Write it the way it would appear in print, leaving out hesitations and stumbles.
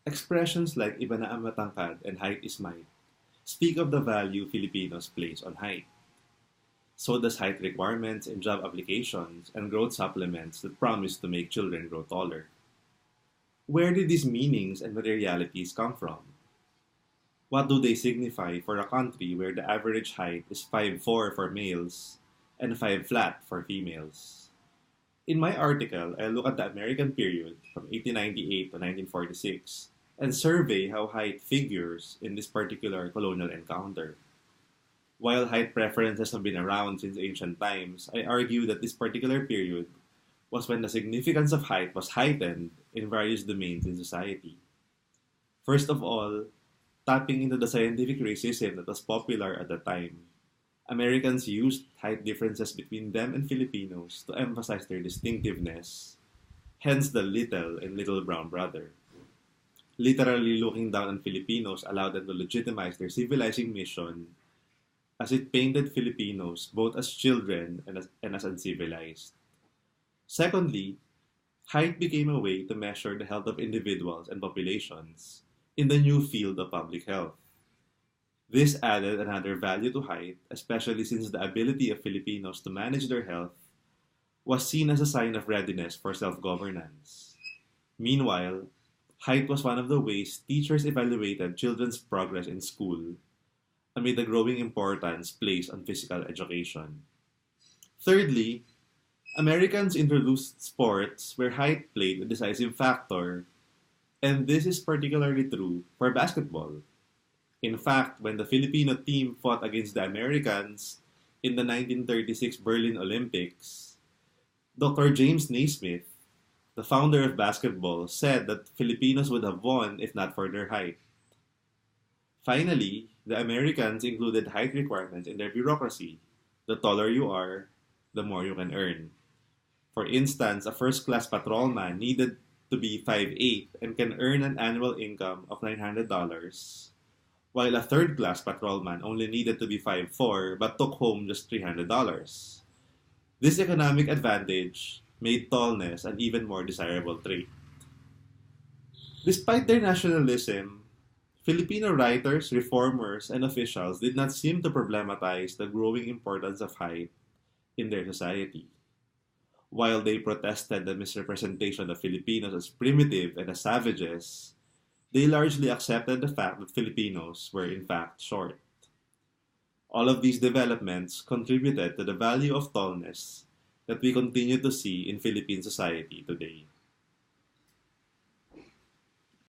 Expressions like iba na ang matangkad and height is might speak of the value Filipinos place on height. So does height requirements in job applications and growth supplements that promise to make children grow taller. Where did these meanings and materialities come from? What do they signify for a country where the average height is 5'4" for males and 5 flat for females? In my article, I look at the American period from 1898 to 1946 and survey how height figures in this particular colonial encounter. While height preferences have been around since ancient times, I argue that this particular period was when the significance of height was heightened in various domains in society. First of all, tapping into the scientific racism that was popular at the time, Americans used height differences between them and Filipinos to emphasize their distinctiveness, hence the little and little brown brother. Literally looking down on Filipinos allowed them to legitimize their civilizing mission as it painted Filipinos both as children and as uncivilized. Secondly, height became a way to measure the health of individuals and populations in the new field of public health. This added another value to height, especially since the ability of Filipinos to manage their health was seen as a sign of readiness for self-governance. Meanwhile, height was one of the ways teachers evaluated children's progress in school amid the growing importance placed on physical education. Thirdly, Americans introduced sports where height played a decisive factor, and this is particularly true for basketball. In fact, when the Filipino team fought against the Americans in the 1936 Berlin Olympics, Dr. James Naismith, the founder of basketball, said that Filipinos would have won if not for their height. Finally, the Americans included height requirements in their bureaucracy. The taller you are, the more you can earn. For instance, a first-class patrolman needed to be 5'8" and can earn an annual income of $900, while a third-class patrolman only needed to be 5'4" but took home just $300. This economic advantage made tallness an even more desirable trait. Despite their nationalism, Filipino writers, reformers, and officials did not seem to problematize the growing importance of height in their society. While they protested the misrepresentation of Filipinos as primitive and as savages, they largely accepted the fact that Filipinos were in fact short. All of these developments contributed to the value of tallness that we continue to see in Philippine society today.